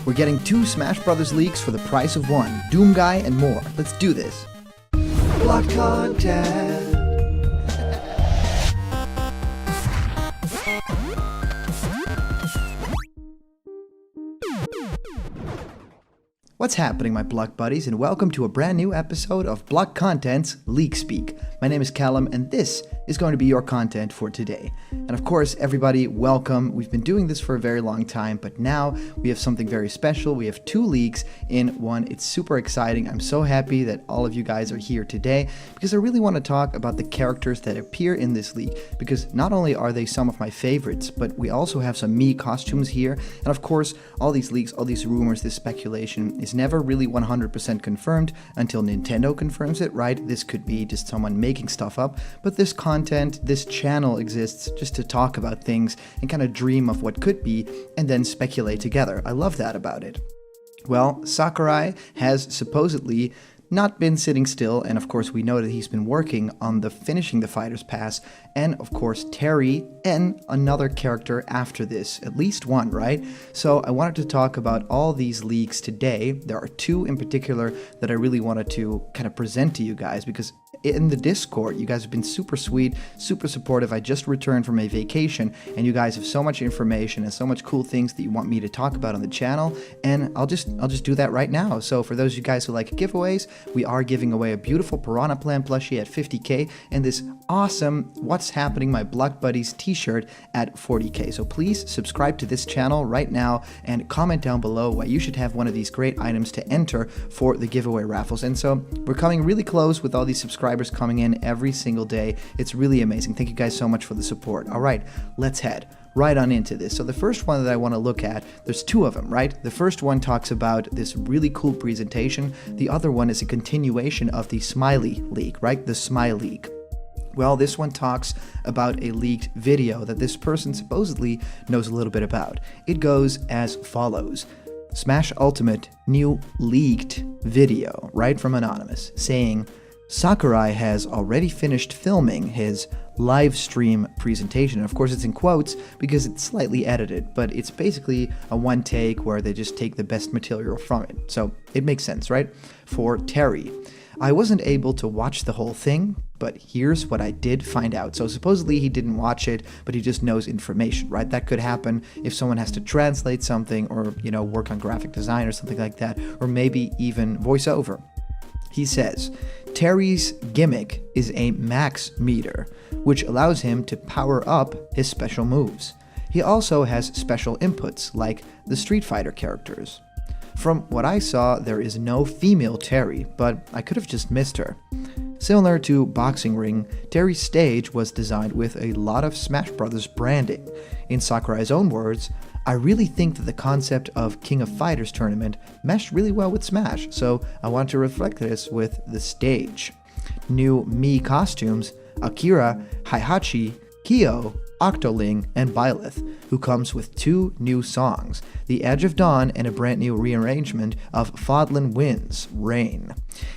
We're getting 2 Smash Brothers leaks for the price of 1. Doomguy and more. Let's do this. Block content. What's happening, my Block buddies, and welcome to a brand new episode of Block Content's Leak Speak. My name is Callum, and this is going to be your content for today. And of course, everybody, welcome. We've been doing this for a very long time, but now we have something very special. We have 2 leaks in one. It's super exciting. I'm so happy that all of you guys are here today because I really want to talk about the characters that appear in this leak, because not only are they some of my favorites, but we also have some MII costumes here. And of course, all these leaks, all these rumors, this speculation is never really 100% confirmed until Nintendo confirms it, right? This could be just someone making stuff up, but this content, this channel exists just to talk about things and kind of dream of what could be and then speculate together. I love that about it. Well, Sakurai has supposedly not been sitting still, and of course we know that he's been working on finishing the Fighter's Pass, and of course Terry and another character after this, at least one, right? So I wanted to talk about all these leaks today. There are 2 in particular that I really wanted to kind of present to you guys, because in the Discord, you guys have been super sweet, super supportive. I just returned from a vacation, and you guys have so much information and so much cool things that you want me to talk about on the channel, and I'll just do that right now. So for those of you guys who like giveaways, we are giving away a beautiful Piranha Plant plushie at 50k and this awesome What's Happening My Block Buddies t-shirt at 40k. So please subscribe to this channel right now and comment down below why you should have one of these great items to enter for the giveaway raffles. And so we're coming really close with all these subscribers coming in every single day. It's really amazing. Thank you guys so much for the support. All right, let's head right on into this. So the first one that I want to look at, there's 2 of them, right? The first one talks about this really cool presentation. The other one is a continuation of the Smiley leak, right? The Smiley leak. Well, this one talks about a leaked video that this person supposedly knows a little bit about. It goes as follows. Smash Ultimate new leaked video, right from Anonymous, saying Sakurai has already finished filming his live stream presentation. And of course, it's in quotes because it's slightly edited, but it's basically a one take where they just take the best material from it. So it makes sense, right? For Terry, I wasn't able to watch the whole thing, but here's what I did find out. So supposedly he didn't watch it, but he just knows information, right? That could happen if someone has to translate something or, work on graphic design or something like that, or maybe even voiceover. He says, Terry's gimmick is a max meter, which allows him to power up his special moves. He also has special inputs, like the Street Fighter characters. From what I saw, there is no female Terry, but I could have just missed her. Similar to Boxing Ring, Terry's stage was designed with a lot of Smash Brothers branding. In Sakurai's own words, I really think that the concept of King of Fighters tournament meshed really well with Smash, so I wanted to reflect this with the stage. New MII costumes, Akira, Heihachi, Kyo, Octoling, and Byleth, who comes with 2 new songs, The Edge of Dawn and a brand new rearrangement of Fodlan Wind's Rain.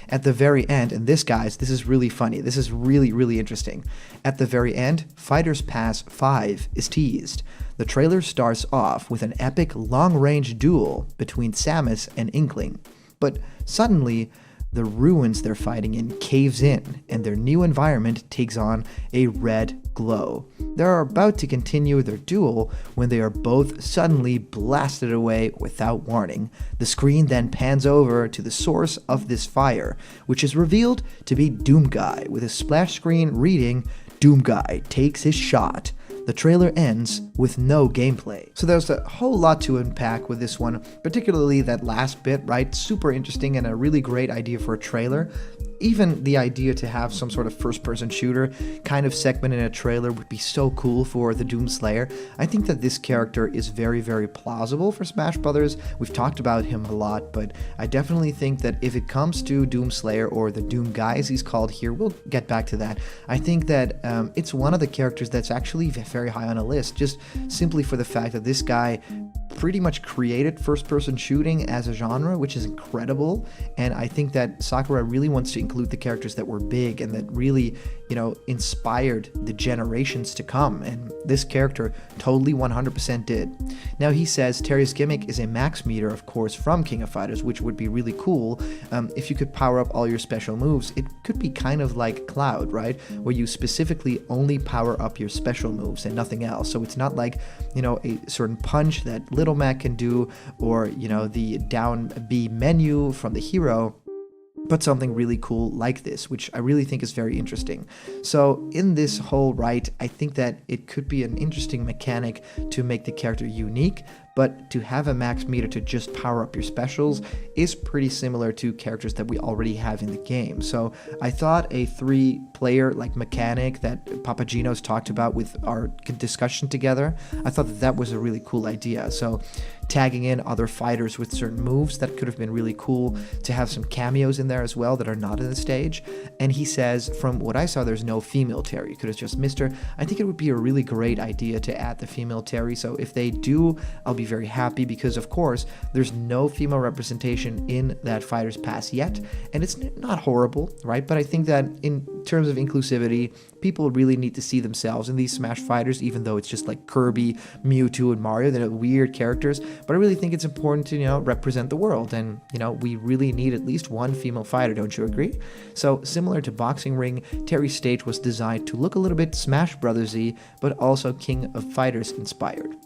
At the very end, and this is really funny, this is really interesting. At the very end, Fighter's Pass 5 is teased. The trailer starts off with an epic long-range duel between Samus and Inkling, but suddenly, the ruins they're fighting in caves in, and their new environment takes on a red glow. They are about to continue their duel when they are both suddenly blasted away without warning. The screen then pans over to the source of this fire, which is revealed to be Doomguy, with a splash screen reading, Doomguy takes his shot. The trailer ends with no gameplay. So there's a whole lot to unpack with this one, particularly that last bit, right? Super interesting and a really great idea for a trailer. Even the idea to have some sort of first-person shooter kind of segment in a trailer would be so cool for the Doomslayer. I think that this character is very plausible for Smash Brothers. We've talked about him a lot, but I definitely think that if it comes to Doomslayer, or the Doomguy as he's called here, we'll get back to that. I think that it's one of the characters that's actually very high on a list, just simply for the fact that this guy pretty much created first-person shooting as a genre, which is incredible. And I think that Sakurai really wants to include the characters that were big and that really, inspired the generations to come. And this character totally 100% did. Now, he says Terry's gimmick is a max meter, of course, from King of Fighters, which would be really cool. If you could power up all your special moves, it could be kind of like Cloud, right? Where you specifically only power up your special moves and nothing else. So it's not like, a certain punch that Little Mac can do, or, the down B menu from the hero, but something really cool like this, which I really think is very interesting. So in this whole I think that it could be an interesting mechanic to make the character unique, but to have a max meter to just power up your specials is pretty similar to characters that we already have in the game. So I thought a 3-player mechanic that Papagenos talked about with our discussion together, I thought that was a really cool idea. So tagging in other fighters with certain moves, that could have been really cool to have some cameos in there as well that are not in the stage. And he says, from what I saw, there's no female Terry. Could have just missed her. I think it would be a really great idea to add the female Terry. So if they do, I'll be very happy, because of course there's no female representation in that Fighter's Pass yet, and it's not horrible, right? But I think that in terms of inclusivity, people really need to see themselves in these Smash fighters, even though it's just like Kirby, Mewtwo, and Mario. They're weird characters, but I really think it's important to, represent the world, and, we really need at least one female fighter, don't you agree? So, similar to Boxing Ring, Terry's stage was designed to look a little bit Smash Brothers-y, but also King of Fighters inspired.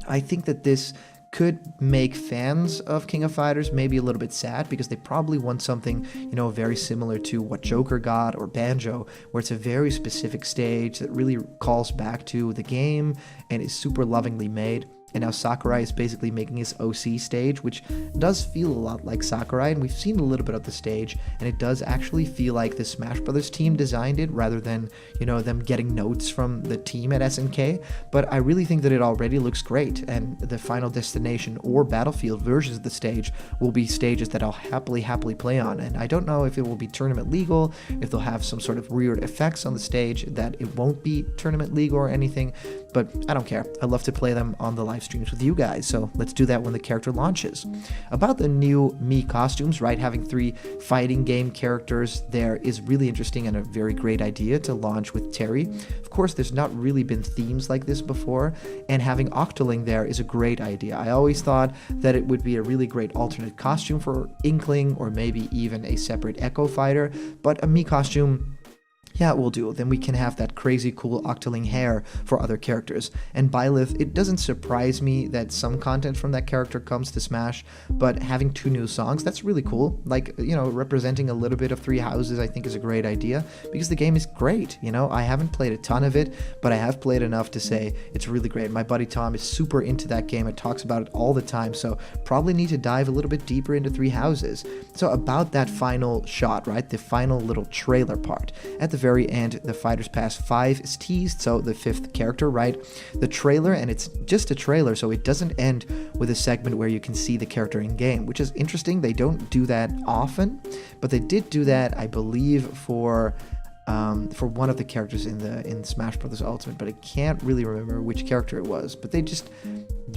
I think that this could make fans of King of Fighters maybe a little bit sad, because they probably want something, very similar to what Joker got or Banjo, where it's a very specific stage that really calls back to the game and is super lovingly made. And now Sakurai is basically making his OC stage, which does feel a lot like Sakurai, and we've seen a little bit of the stage, and it does actually feel like the Smash Brothers team designed it, rather than, them getting notes from the team at SNK. But I really think that it already looks great, and the Final Destination or Battlefield versions of the stage will be stages that I'll happily play on. And I don't know if it will be tournament legal, if they'll have some sort of weird effects on the stage that it won't be tournament legal or anything, but I don't care. I love to play them on the live streams with you guys, so let's do that when the character launches. About the new MII costumes, right, having 3 fighting game characters there is really interesting and a very great idea to launch with Terry. Of course, there's not really been themes like this before, and having Octoling there is a great idea. I always thought that it would be a really great alternate costume for Inkling, or maybe even a separate Echo Fighter, but a MII costume, yeah, it will do. Then we can have that crazy cool Octoling hair for other characters. And Byleth, it doesn't surprise me that some content from that character comes to Smash, but having 2 new songs, that's really cool. Representing a little bit of 3 houses, I think is a great idea, because the game is great. I haven't played a ton of it, but I have played enough to say it's really great. My buddy Tom is super into that game and talks about it all the time, so probably need to dive a little bit deeper into 3 houses. So about that final shot, right, the final little trailer part. At the very end, the Fighters Pass 5 is teased, so the 5th character, right? The trailer, and it's just a trailer, so it doesn't end with a segment where you can see the character in game, which is interesting. They don't do that often, but they did do that, I believe, for one of the characters in Smash Bros. Ultimate, but I can't really remember which character it was. But they just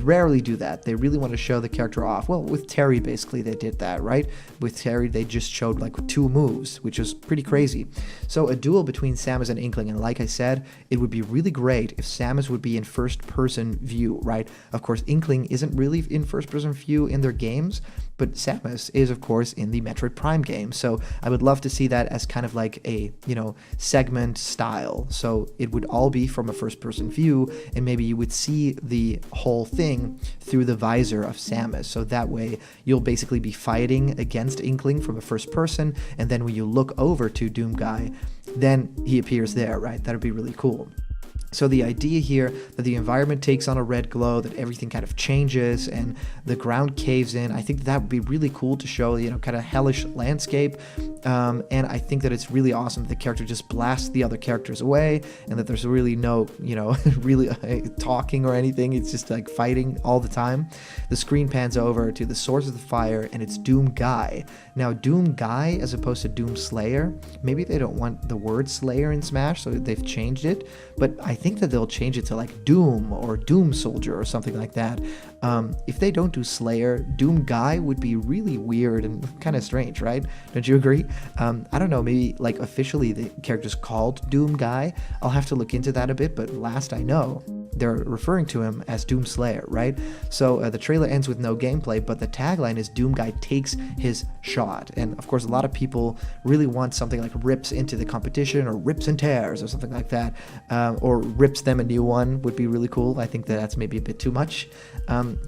rarely do that. They really want to show the character off. Well, with Terry, basically, they did that, right? With Terry, they just showed 2 moves, which was pretty crazy. So a duel between Samus and Inkling, and like I said, it would be really great if Samus would be in first-person view, right? Of course, Inkling isn't really in first-person view in their games, but Samus is, of course, in the Metroid Prime game. So I would love to see that as kind of like a, segment style. So it would all be from a first-person view, and maybe you would see the whole thing through the visor of Samus. So that way, you'll basically be fighting against Inkling from a first person, and then when you look over to Doomguy, then he appears there, right? That would be really cool. So the idea here that the environment takes on a red glow, that everything kind of changes and the ground caves in, I think that would be really cool to show, kind of hellish landscape. And I think that it's really awesome that the character just blasts the other characters away, and that there's really no, really talking or anything. It's just like fighting all the time. The screen pans over to the source of the fire, and it's Doomguy. Now, Doomguy as opposed to Doom Slayer, maybe they don't want the word Slayer in Smash, so they've changed it. But I think that they'll change it to like Doom or Doom Soldier or something like that. If they don't do Slayer, Doomguy would be really weird and kind of strange, right? Don't you agree? I don't know, maybe like officially the character's called Doomguy. I'll have to look into that a bit, but last I know, they're referring to him as Doom Slayer, right? So the trailer ends with no gameplay, but the tagline is Doomguy takes his shot. And of course, a lot of people really want something like rips into the competition or rips and tears or something like that, or rips them a new one would be really cool. I think that that's maybe a bit too much.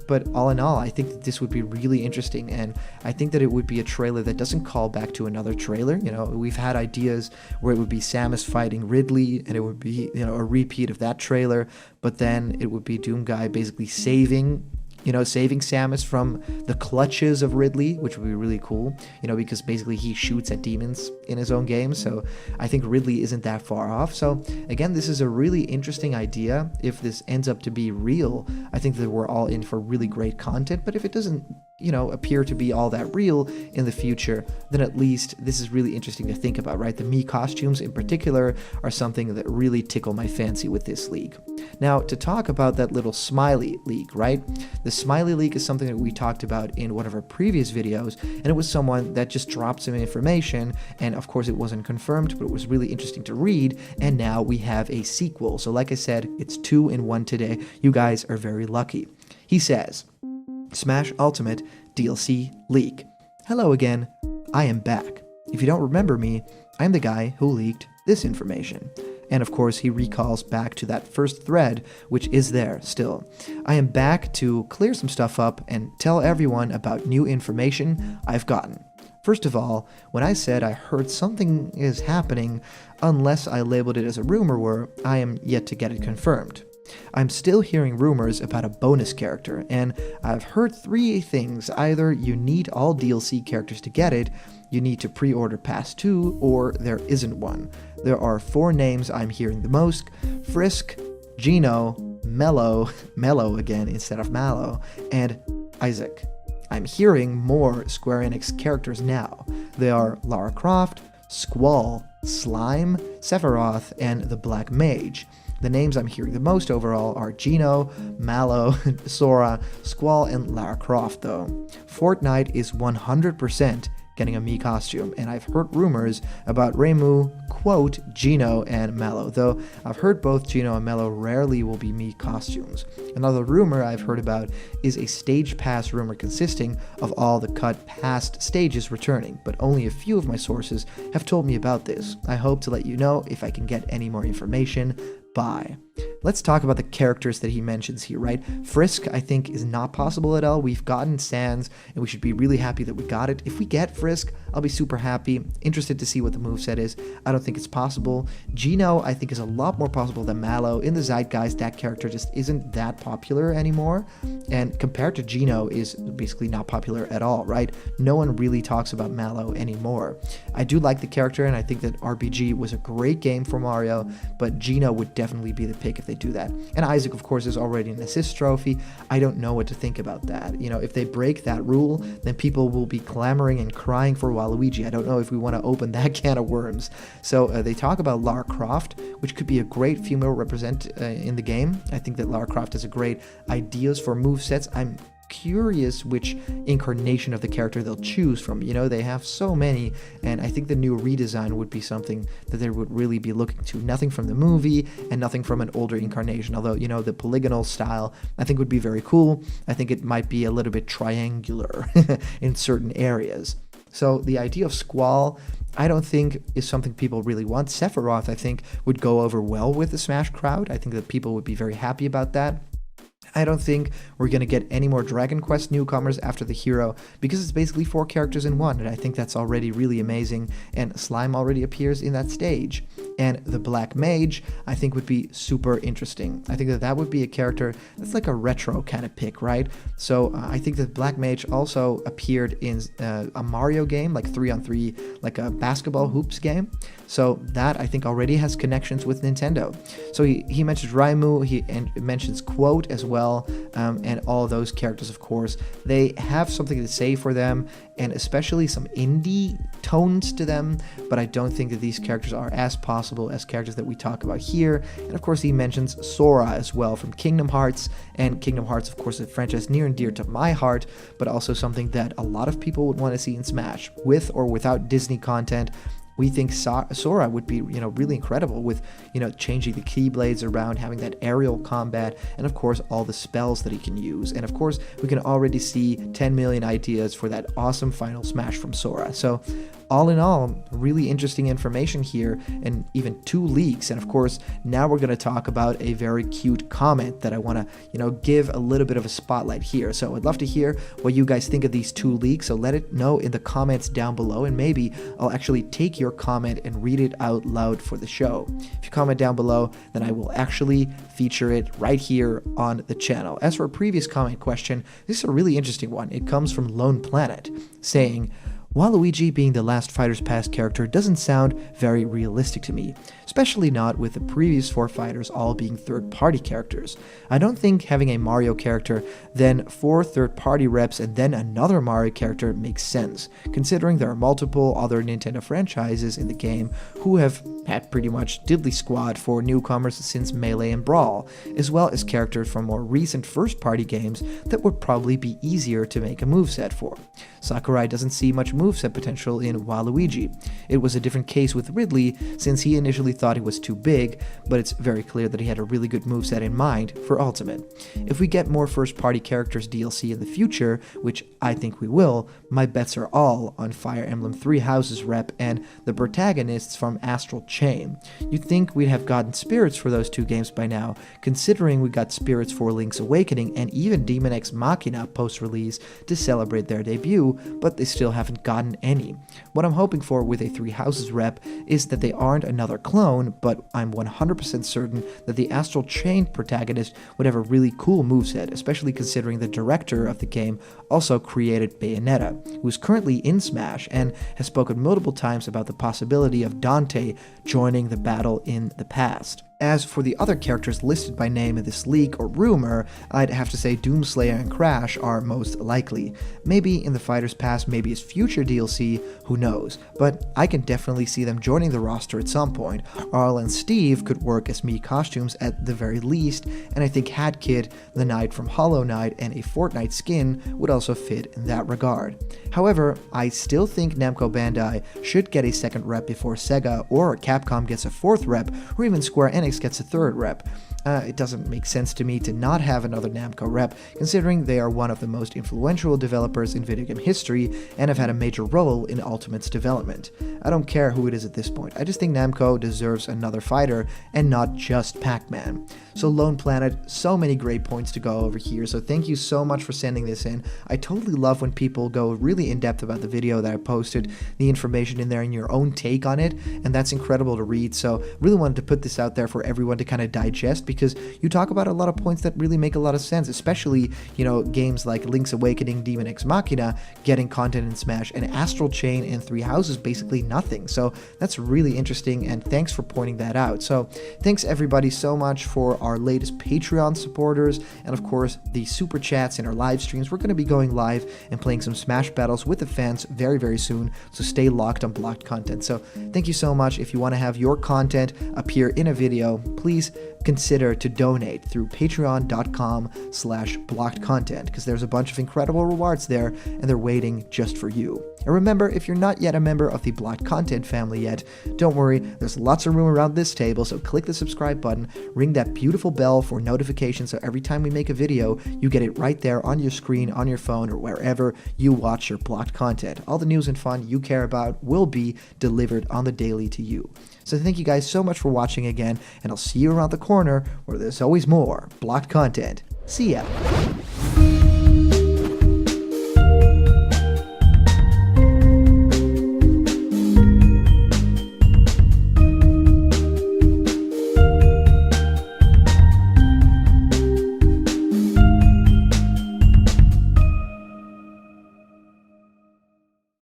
But all in all, I think that this would be really interesting, and I think that it would be a trailer that doesn't call back to another trailer. You know, we've had ideas where it would be Samus fighting Ridley, and it would be, you know, a repeat of that trailer, but then it would be Doomguy basically saving Samus from the clutches of Ridley, which would be really cool, you know, because basically he shoots at demons in his own game. So I think Ridley isn't that far off. So again, this is a really interesting idea. If this ends up to be real, I think that we're all in for really great content. But if it doesn't, you know, appear to be all that real in the future, then at least this is really interesting to think about, right? The MII costumes in particular are something that really tickle my fancy with this leak. Now, to talk about that little Smiley leak, right? The Smiley leak is something that we talked about in one of our previous videos, and it was someone that just dropped some information, and of course it wasn't confirmed, but it was really interesting to read, and now we have a sequel. So like I said, it's 2 in 1 today. You guys are very lucky. He says, Smash Ultimate DLC leak. Hello again, I am back. If you don't remember me, I'm the guy who leaked this information. And of course, he recalls back to that first thread, which is there still. I am back to clear some stuff up and tell everyone about new information I've gotten. First of all, when I said I heard something is happening, unless I labeled it as a rumor, I am yet to get it confirmed. I'm still hearing rumors about a bonus character, and I've heard 3 things. Either you need all DLC characters to get it, you need to pre-order Pass 2, or there isn't one. There are 4 names I'm hearing the most: Frisk, Gino, Mello again instead of Mallow, and Isaac. I'm hearing more Square Enix characters now. They are Lara Croft, Squall, Slime, Sephiroth, and the Black Mage. The names I'm hearing the most overall are Gino, Mallow, Sora, Squall, and Lara Croft though. Fortnite is 100% getting a MII costume, and I've heard rumors about Reimu, quote, Gino, and Mallow, though I've heard both Gino and Mallow rarely will be MII costumes. Another rumor I've heard about is a stage pass rumor consisting of all the cut past stages returning, but only a few of my sources have told me about this. I hope to let you know if I can get any more information. Bye. Let's talk about the characters that he mentions here, right? Frisk, I think, is not possible at all. We've gotten Sans, and we should be really happy that we got it. If we get Frisk, I'll be super happy. Interested to see what the moveset is. I don't think it's possible. Gino, I think, is a lot more possible than Mallow. In the zeitgeist, that character just isn't that popular anymore. And compared to Gino, is basically not popular at all, right? No one really talks about Mallow anymore. I do like the character, and I think that RPG was a great game for Mario, but Gino would definitely be the pick if they do that. And Isaac, of course, is already an assist trophy. I don't know what to think about that. You know, if they break that rule, then people will be clamoring and crying for Waluigi. I don't know if we want to open that can of worms. So they talk about Lara Croft, which could be a great female represent in the game. I think that Lara Croft has a great ideas for movesets. I'm curious which incarnation of the character they'll choose from. You know, they have so many, and I think the new redesign would be something that they would really be looking to. Nothing from the movie and nothing from an older incarnation, although, you know, the polygonal style I think would be very cool. I think it might be a little bit triangular in certain areas. So the idea of Squall, I don't think is something people really want. Sephiroth, I think, would go over well with the Smash crowd. I think that people would be very happy about that. I don't think we're going to get any more Dragon Quest newcomers after the hero, because it's basically 4 characters in one, and I think that's already really amazing, and Slime already appears in that stage. And the Black Mage, I think, would be super interesting. I think that that would be a character that's like a retro kind of pick, right? So I think that Black Mage also appeared in a Mario game, like 3-on-3, like a basketball hoops game. So that, I think, already has connections with Nintendo. So he mentions Reimu, he mentions Quote as well, and all those characters, of course, they have something to say for them, and especially some indie tones to them, but I don't think that these characters are as possible as characters that we talk about here. And of course he mentions Sora as well from Kingdom Hearts, and Kingdom Hearts of course is a franchise near and dear to my heart, but also something that a lot of people would want to see in Smash. With or without Disney content, we think Sora would be, really incredible with, changing the keyblades around, having that aerial combat, and of course all the spells that he can use. And of course we can already see 10 million ideas for that awesome final Smash from Sora. So all in all, really interesting information here, and even 2 leaks. And of course, now we're going to talk about a very cute comment that I want to, give a little bit of a spotlight here. So I'd love to hear what you guys think of these 2 leaks. So let it know in the comments down below, and maybe I'll actually take your comment and read it out loud for the show. If you comment down below, then I will actually feature it right here on the channel. As for a previous comment question, this is a really interesting one. It comes from Lone Planet, saying, Waluigi being the last Fighters Pass character doesn't sound very realistic to me, especially not with the previous 4 fighters all being third-party characters. I don't think having a Mario character, then 4 third-party reps, and then another Mario character makes sense, considering there are multiple other Nintendo franchises in the game who have had pretty much diddly squad for newcomers since Melee and Brawl, as well as characters from more recent first-party games that would probably be easier to make a moveset for. Sakurai doesn't see much moveset potential in Waluigi. It was a different case with Ridley, since he initially thought he was too big, but it's very clear that he had a really good moveset in mind for Ultimate. If we get more first-party characters DLC in the future, which I think we will, my bets are all on Fire Emblem Three Houses rep and the protagonists from Astral Chain. You'd think we'd have gotten spirits for those 2 games by now, considering we got spirits for Link's Awakening and even Demon X Machina post-release to celebrate their debut, but they still haven't gotten any. What I'm hoping for with a Three Houses rep is that they aren't another clone, but I'm 100% certain that the Astral Chain protagonist would have a really cool moveset, especially considering the director of the game also created Bayonetta, who is currently in Smash and has spoken multiple times about the possibility of Dante joining the battle in the past. As for the other characters listed by name in this leak or rumor, I'd have to say Doomslayer and Crash are most likely. Maybe in the Fighters Pass, maybe as future DLC, who knows, but I can definitely see them joining the roster at some point. Arl and Steve could work as Mii costumes at the very least, and I think Hat Kid, the Knight from Hollow Knight, and a Fortnite skin would also fit in that regard. However, I still think Namco Bandai should get a second rep before Sega or Capcom gets a 4th rep, or even Square Enix gets a 3rd rep. It doesn't make sense to me to not have another Namco rep, considering they are one of the most influential developers in video game history and have had a major role in Ultimate's development. I don't care who it is at this point, I just think Namco deserves another fighter and not just Pac-Man. So Lone Planet, so many great points to go over here, so thank you so much for sending this in. I totally love when people go really in-depth about the video that I posted, the information in there and your own take on it, and that's incredible to read. So really wanted to put this out there for everyone to kind of digest, because you talk about a lot of points that really make a lot of sense, especially, games like Link's Awakening, Demon X Machina getting content in Smash, and Astral Chain and Three Houses basically nothing. So that's really interesting, and thanks for pointing that out. So thanks everybody so much for our latest Patreon supporters, and of course the super chats and our live streams. We're going to be going live and playing some Smash battles with the fans very, very soon, so stay locked on Blocked Content. So thank you so much. If you want to have your content appear in a video, please consider to donate through patreon.com/blockedcontent, because there's a bunch of incredible rewards there and they're waiting just for you. And remember, if you're not yet a member of the Blocked Content family yet, don't worry, there's lots of room around this table, so click the subscribe button, ring that beautiful bell for notifications, so every time we make a video, you get it right there on your screen, on your phone, or wherever you watch your Blocked Content. All the news and fun you care about will be delivered on the daily to you. So thank you guys so much for watching again, and I'll see you around the corner where there's always more Blocked Content. See ya!